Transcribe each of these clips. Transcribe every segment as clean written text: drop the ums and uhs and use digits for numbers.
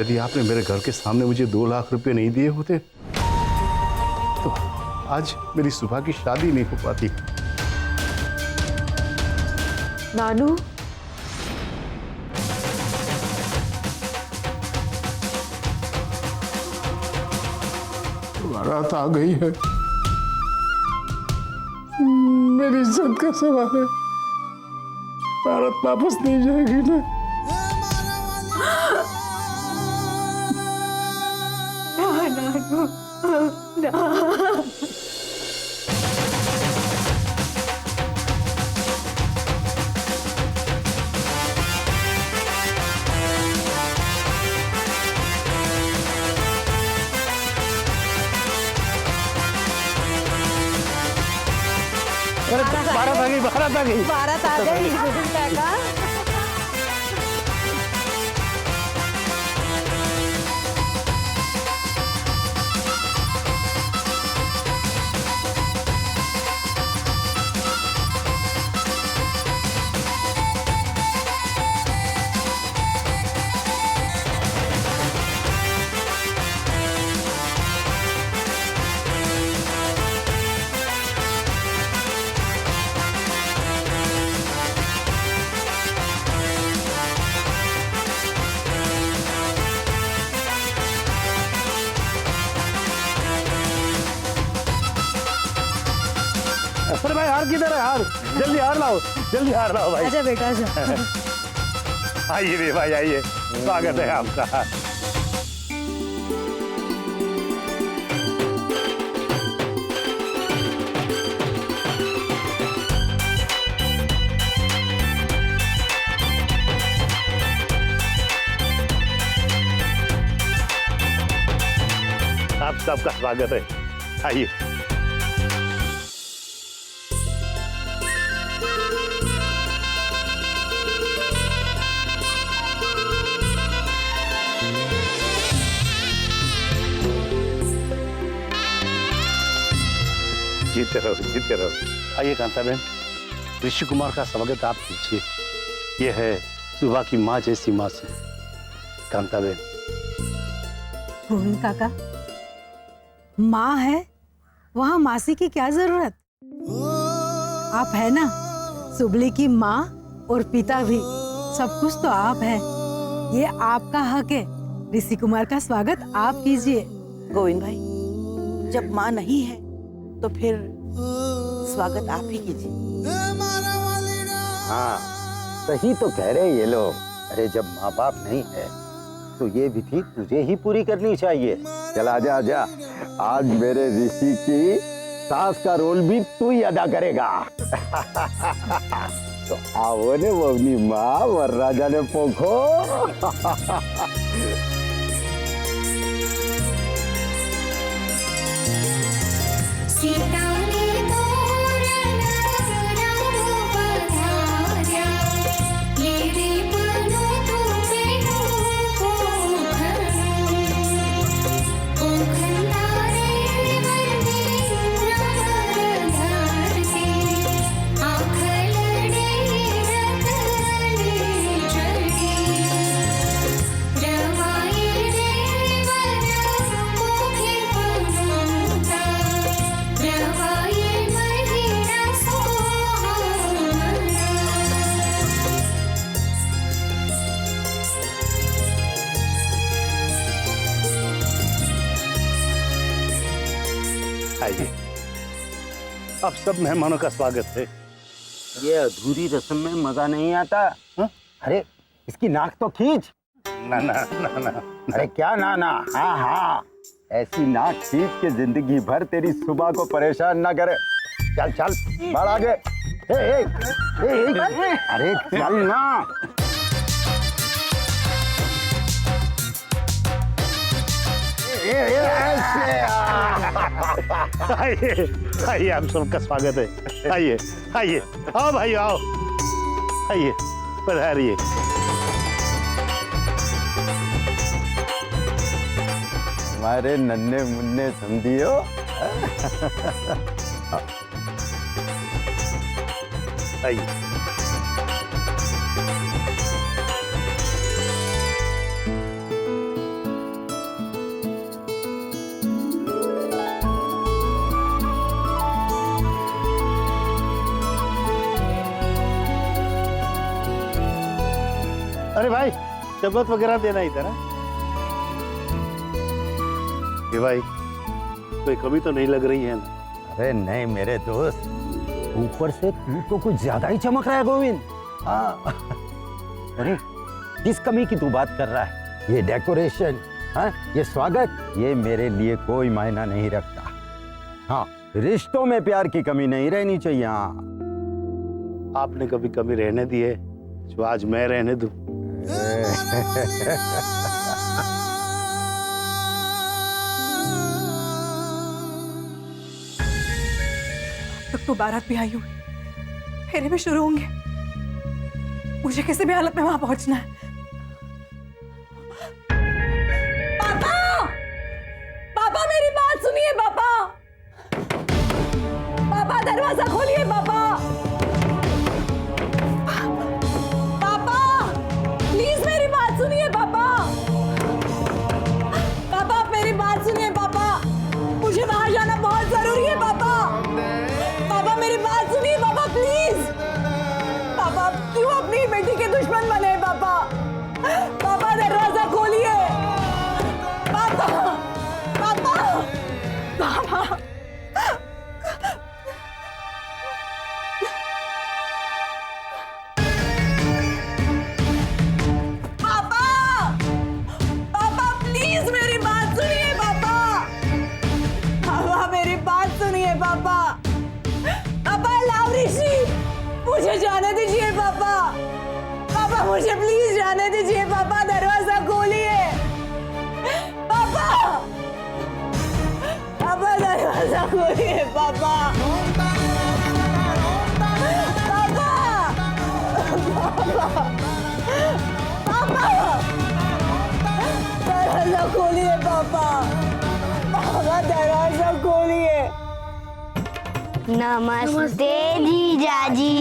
यदि आपने मेरे घर के सामने मुझे 2 लाख रुपए नहीं दिए होते तो आज मेरी सुबह की शादी नहीं हो पाती। नानू, बारात आ गई है, मेरी इज्जत का सवाल है, बारात वापस नहीं जाएगी ना। नानू, ना। बारात आ गई, बारात आ गई, बारात आ गई काका। अरे भाई हार किधर है? हार जल्दी हार लाओ, जल्दी हार लाओ भाई। आजा बेटा आजा। आइए रे भाई आइए, स्वागत है आपका। आप सबका स्वागत है, आइए। जीते रहो, जीते रहो। आइए कांता बहन, ऋषि कुमार का स्वागत आप कीजिए। ये है सुबह की माँ जैसी माँ से कांता बहन। गोविंद काका, माँ है वहां मासी की क्या जरूरत? आप है ना, सुबली की माँ और पिता भी, सब कुछ तो आप है। ये आपका हक है। ऋषि कुमार का स्वागत आप कीजिए। गोविंद भाई, जब माँ नहीं है तो फिर स्वागत आप ही कीजिए। हाँ, सही तो कह रहे ये लोग। अरे जब माँ बाप नहीं है तो ये विधि तुझे ही पूरी करनी चाहिए। चल आजा आजा, आज मेरे ऋषि की सास का रोल भी तू ही अदा करेगा। तो आओ ने वो अपनी माँ वरराजा ने पोखो। आइए, अब सब मेहमानों का स्वागत है। ये अधूरी रस्म में मजा नहीं आता। हा? अरे इसकी नाक तो खींच। ना ना ना ना। अरे क्या ना ना? हाँ हाँ, ऐसी नाक खींच के जिंदगी भर तेरी सुबह को परेशान ना करे। चल चल बढ़ आगे। अरे चल ना। आइए आइए, आप सबका स्वागत है। आइए आइए, आओ भाई आओ, आइए पधारिए। हमारे नन्हे मुन्ने समझियो। आइए। अरे भाई शरबत वगैरह देना इधर है। ये भाई कोई कमी तो नहीं लग रही है ना? अरे नहीं मेरे दोस्त, ऊपर से तू तो कुछ ज्यादा ही चमक रहा है गोविंद। हाँ। अरे किस कमी की तू बात कर रहा है? ये डेकोरेशन, हाँ, ये स्वागत, ये मेरे लिए कोई मायना नहीं रखता। हाँ, रिश्तों में प्यार की कमी नहीं रहनी चाहिए। हाँ, आपने कभी कमी रहने दी है जो आज मैं रहने दूं? तक तो बारात भी आई हुई, फेरे भी शुरू होंगे। मुझे किसी भी हालत में वहां पहुंचना है। पापा, पापा मेरी बात सुनिए पापा। पापा दरवाजा खोलिए पापा। पापा प्लीज मेरी बात सुनिए पापा। पापा आप मेरी बात सुनिए पापा, मुझे बाहर जाना बहुत जरूरी है पापा। पापा मेरी बात सुनिए पापा प्लीज। पापा आप क्यों अपनी बेटी के दुश्मन बने पापा? पापा दरवाजा खोलिए पापा। पापा पापा पापा पापा प्लीज मेरी बात सुनिए पापा। पापा मेरी बात सुनिए पापा। पापा लव ऋषि, मुझे जाने दीजिए पापा। पापा मुझे प्लीज जाने दीजिए पापा, दरवाजा खोलिए पापा। पापा दरवाजा खोलिए पापा। पापा पापा दरवाजा खोलिए पापा। पापा दरवाजा खोलिए। नमस्ते जीजाजी,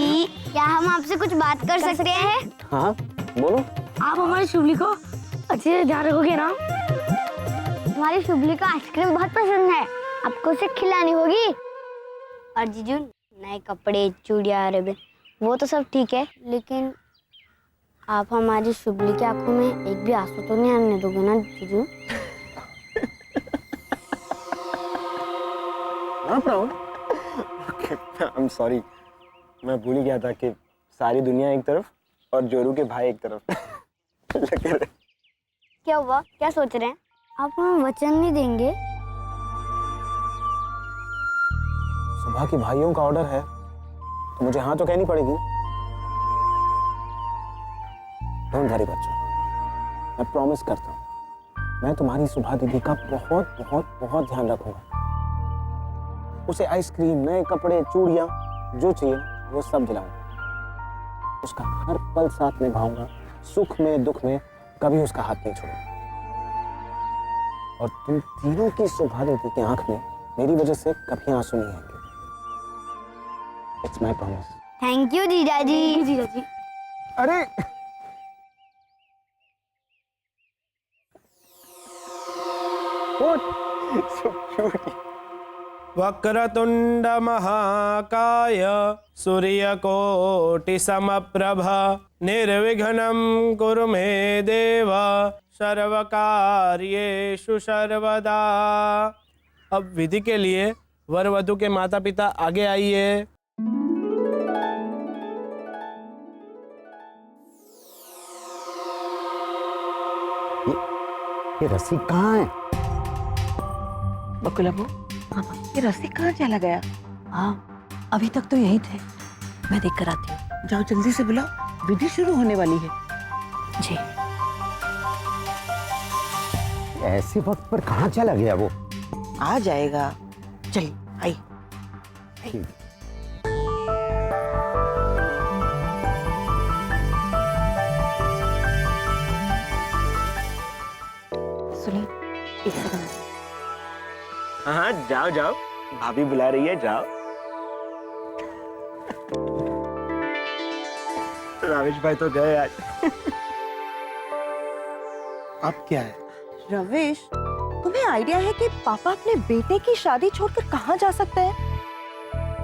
क्या हम आपसे कुछ बात कर सकते हैं? हाँ बोलो। आप हमारी शुभली को अच्छे से ध्यान रखोगे ना? हमारी शुभली को आइसक्रीम बहुत पसंद है, आपको उसे खिलानी होगी। और जीजू नए कपड़े, चूड़ियां, रिबन वो तो सब ठीक है, लेकिन आप हमारी शुभली की आंखों में एक भी आंसू तो नहीं आने दोगे ना जीजू? हाँ प्राउड। आई एम सॉरी, मैं भूल ही गया था कि सारी दुनिया एक तरफ और जोरू के भाई एक तरफ। क्या हुआ, क्या सोच रहे हैं? आप हमें वचन नहीं देंगे? सुबह के भाइयों का ऑर्डर है तो मुझे हाँ तो कहनी पड़ेगी। डोंट वरी बच्चों, मैं प्रॉमिस करता हूँ मैं तुम्हारी सुबह दीदी का बहुत बहुत बहुत ध्यान रखूंगा। उसे आइसक्रीम, नए कपड़े, चूड़ियां जो चाहिए वो सब दिलाऊंगा। उसका हर पल साथ निभाऊंगा, सुख में दुख में कभी उसका हाथ नहीं छोड़ूंगा। और तुम तीनों की सुबह दीदी की आंख में मेरी वजह से कभी आंसू नहीं आएंगे। It's my promise. Thank you जीजाजी। जीजाजी अरे so cute. वक्रतुंड महाकाय सूर्यकोटि समप्रभ निर्विघ्नं कुरु मे देव सर्वकार्येषु सर्वदा। अब विधि के लिए वर वधु के माता पिता आगे आइए। ये रस्सी कहाँ है? बकुला बहू, ये रस्सी कहाँ चला गया? हाँ अभी तक तो यही थे, मैं देख कर आती हूँ। जाओ जल्दी से बुलाओ, विधि शुरू होने वाली है। जी ऐसे वक्त पर कहाँ चला गया वो? आ जाएगा, चलिए आई। ठीक। सुनिए एक सेकंड। हाँ जाओ जाओ, भाभी बुला रही है, जाओ। रावेश भाई तो गए आज। अब क्या है? रवेश, तुम्हें आइडिया है कि पापा अपने बेटे की शादी छोड़कर कहाँ जा सकते हैं?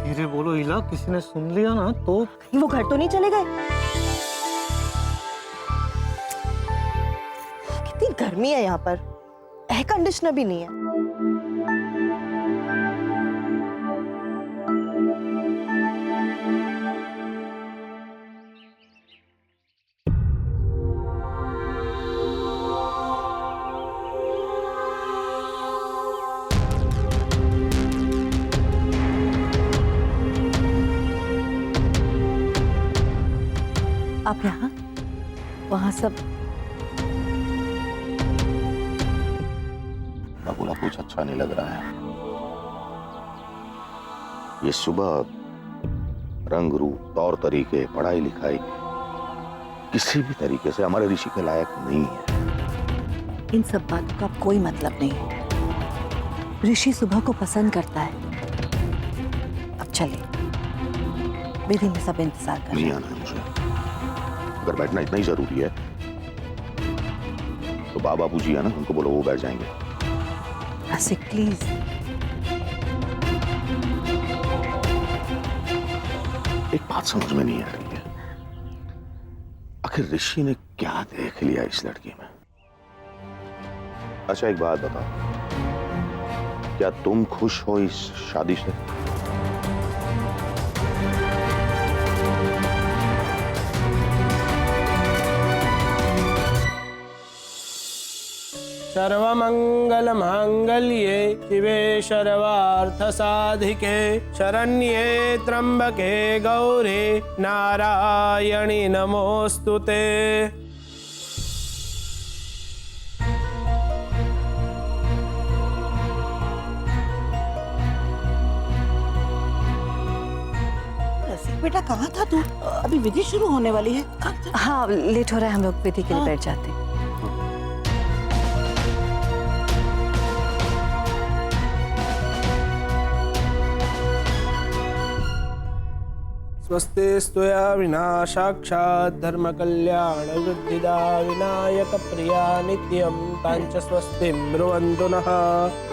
धीरे बोलो इला, किसी ने सुन लिया ना तो। वो घर तो नहीं चले गए? गर्मी है यहाँ पर, एयर कंडीशनर भी नहीं है। आप यहाँ, वहाँ सब बबूला कुछ अच्छा नहीं लग रहा है। ये सुबह रंग रूप तौर तरीके पढ़ाई लिखाई किसी भी तरीके से हमारे ऋषि के लायक नहीं है। इन सब बातों का कोई मतलब नहीं है। ऋषि सुबह को पसंद करता है। अब चलिए, विधि में सब इंतजार कर रहे नहीं हैं। आना है मुझे। अगर बैठना इतना ही जरूरी है तो बाबू जी है ना, उनको बोलो, वो बैठ जाएंगे। रसिक प्लीज। एक बात समझ में नहीं आ रही है, आखिर ऋषि ने क्या देख लिया इस लड़की में? अच्छा एक बात बताओ, क्या तुम खुश हो इस शादी से? सर्वमंगल मांगल्ये शिवे सर्वार्थ साधिके शरण्ये त्र्यंबके गौरे नारायणी नमोस्तुते। रसिक बेटा कहाँ था तू? अभी विधि शुरू होने वाली है। हाँ, लेट हो रहा है, हम लोग विधि के लिए बैठ जाते हैं। स्वस्ति स्तुया विना साक्षात् धर्म कल्याण वृद्धिदा विनायक प्रिया नित्यं तांच स्वस्ति ब्रुवन्तु नः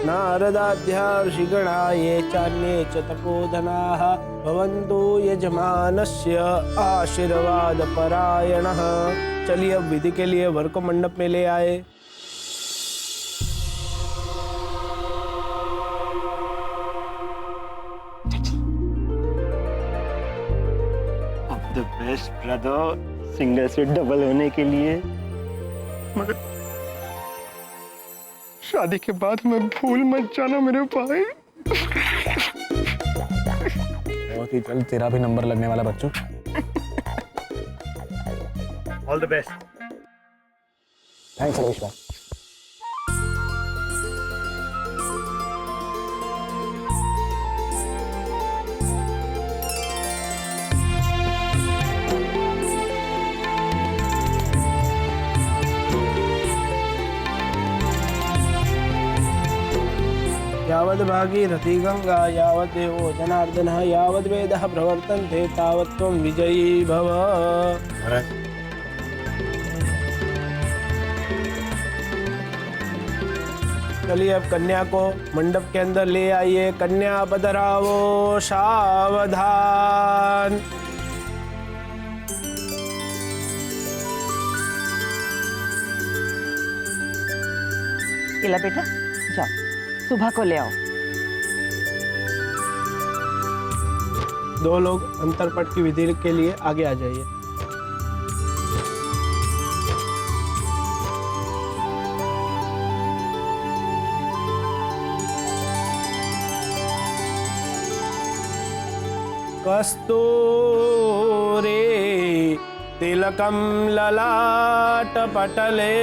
नारदाध्या ऋषिगणा ये चान्ये च तपोधनाः भवन्तु यजमानस्य आशीर्वाद परायणः। चलिए अब विधि के लिए वर को मंडप में ले आए। द बेस्ट ब्रदर, सिंगल से डबल होने के लिए। मगर शादी के बाद मैं भूल मत जाना मेरे भाई। बहुत ही जल्द तेरा भी नंबर लगने वाला बच्चों। All the best. Thanks Ramesh भाई। यावद् भागीरथी गंगा यावद् देवो जनार्दनः यावद् वेदः प्रवर्तन्ते तावत् त्वं विजयी भव। चलिए अब कन्या को मंडप के अंदर ले आइए। कन्या पधरावो सावधान। इला बेटा, जाओ सुबह को ले आओ। दो लोग अंतरपट की विधि के लिए आगे आ जाइए। कस्तूरी तिलकं ललाटपटले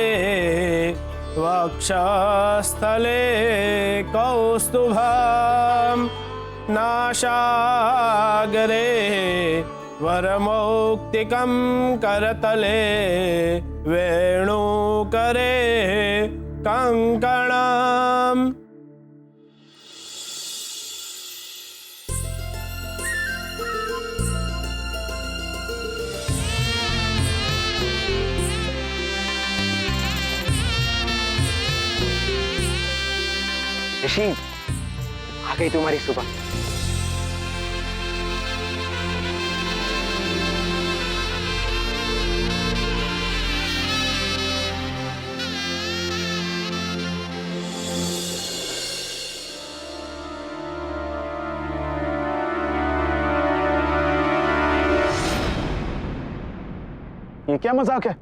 वक्षस्थले कौस्तुभं नासागरे वरमौक्तिकं करतले वेणुकरे कंकणम्। ऋषि, आ गई तुम्हारी सुबह। ये क्या मजाक है?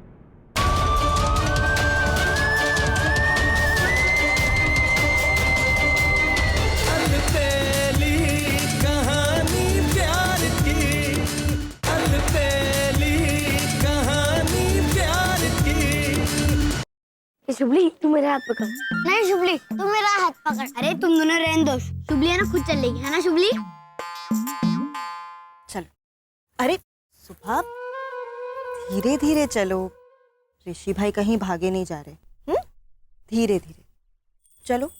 शुभली तू मेरा हाथ पकड़। नहीं शुभली तू मेरा हाथ पकड़। अरे तुम दोनों रहने दो, शुभली है ना खुद चलेगी, है ना शुभली? चलो। अरे सुबह धीरे धीरे चलो, ऋषि भाई कहीं भागे नहीं जा रहे। धीरे धीरे चलो।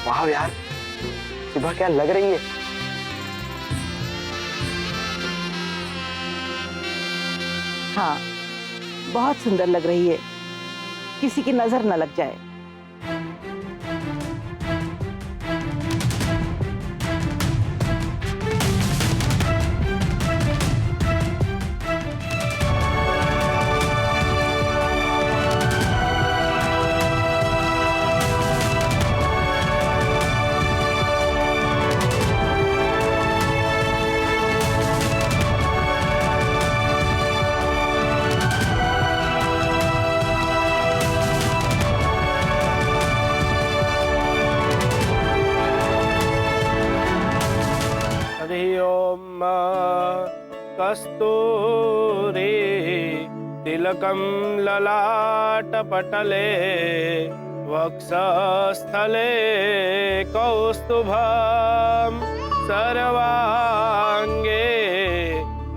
वाह यार, सुबह क्या लग रही है। हाँ, बहुत सुंदर लग रही है, किसी की नजर न लग जाए। कस्तूरी तिलकं ललाटपटले वक्षस्थले कौस्तुभं सर्वांगे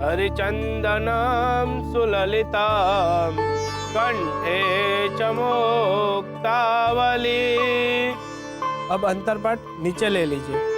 हरिचन्दनं सुललितं कंठे च मुक्तावली। अब अंतरपट नीचे ले लीजिए।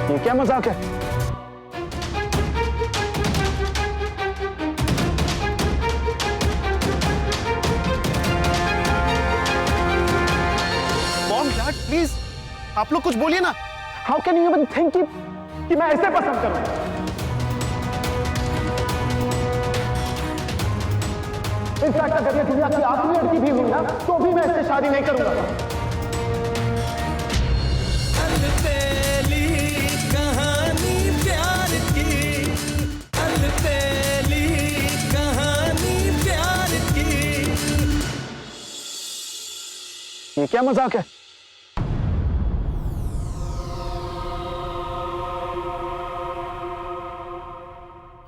ये क्या मजाक है? मॉम डैड प्लीज आप लोग कुछ बोलिए ना। How can you even think कि मैं ऐसे पसंद करूं? इनफैक्ट अगर ये दुनिया की आखिरी लड़की भी हुई ना तो भी मैं इससे शादी नहीं करूंगा। ये क्या मजाक है?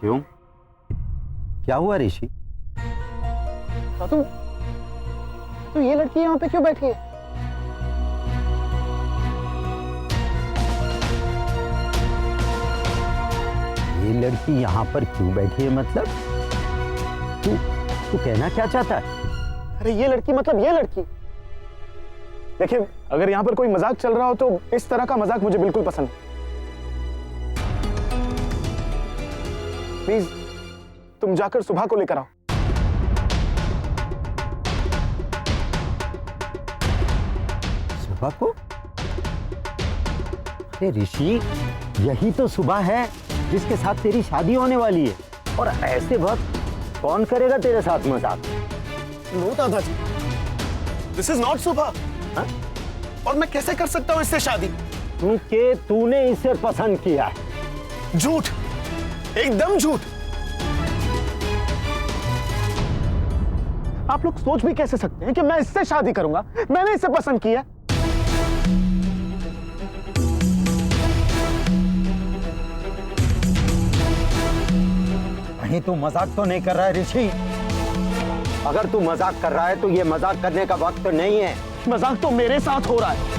क्यों? क्या हुआ ऋषि? तो ये लड़की यहाँ पे क्यों बैठी है? ये लड़की यहाँ पर क्यों बैठी है मतलब? तू कहना क्या चाहता है? अरे ये लड़की मतलब ये लड़की। देखिए, अगर यहाँ पर कोई मजाक चल रहा हो तो इस तरह का मजाक मुझे बिल्कुल पसंद नहीं। प्लीज तुम जाकर सुबह को लेकर आओ। सुबह को? अरे ऋषि, यही तो सुबह है जिसके साथ तेरी शादी होने वाली है, और ऐसे वक्त कौन करेगा तेरे साथ मजाक? लो दादाजी, दिस इज नॉट सुबह। हाँ? और मैं कैसे कर सकता हूँ इससे शादी? क्योंकि तूने इसे पसंद किया है। झूठ, एकदम झूठ। आप लोग सोच भी कैसे सकते हैं कि मैं इससे शादी करूंगा? मैंने इसे पसंद किया। कहीं तू मजाक तो नहीं कर रहा है ऋषि? अगर तू मजाक कर रहा है तो ये मजाक करने का वक्त तो नहीं है। मजाक तो मेरे साथ हो रहा है।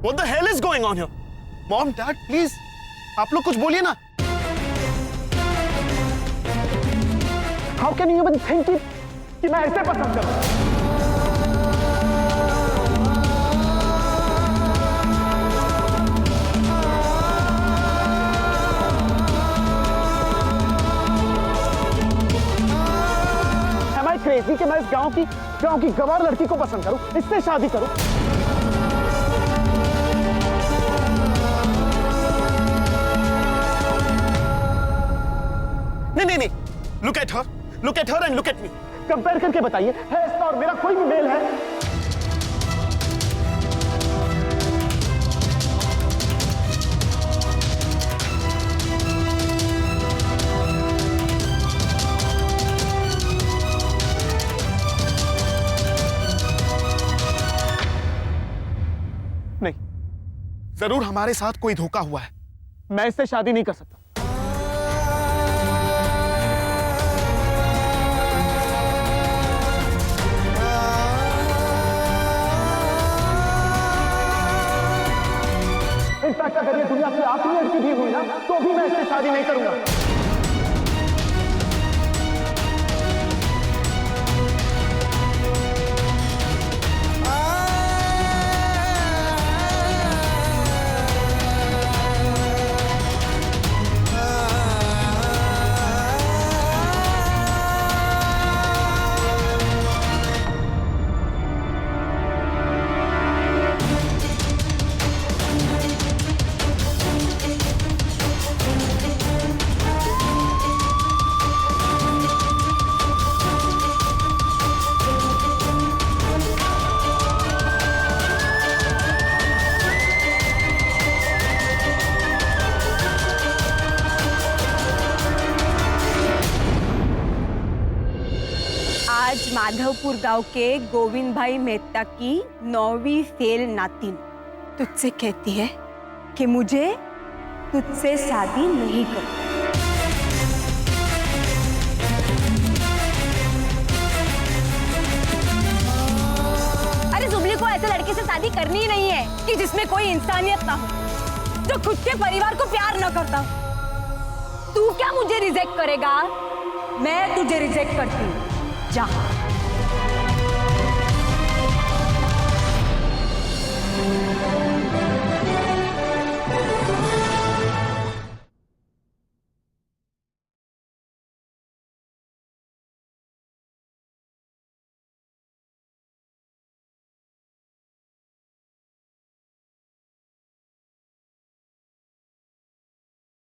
What the hell is going on here? Mom, Dad, please, आप लोग कुछ बोलिए ना। How can you even think कि मैं ऐसे पसंद करूं? Am I crazy कि मैं इस गांव की गवार लड़की को पसंद करूं, इससे शादी करूं? नहीं, look at her and look at me. Compare करके बताइए, है इसका और मेरा कोई भी मेल है? नहीं, जरूर हमारे साथ कोई धोखा हुआ है। मैं इससे शादी नहीं कर सकता। इनफैक्ट अगर ये दुनिया की आखिरी लड़की भी हुई ना, तो भी मैं इससे शादी नहीं करूंगा। आज माधवपुर गांव के गोविंद भाई मेहता की 9वीं फेल नातिन तुझसे कहती है कि मुझे तुझसे शादी नहीं करनी। अरे जुबली को ऐसे लड़के से शादी करनी ही नहीं है कि जिसमें कोई इंसानियत ना हो, जो खुद के परिवार को प्यार ना करता हो। तू क्या मुझे रिजेक्ट करेगा? मैं तुझे रिजेक्ट करती हूँ। जा।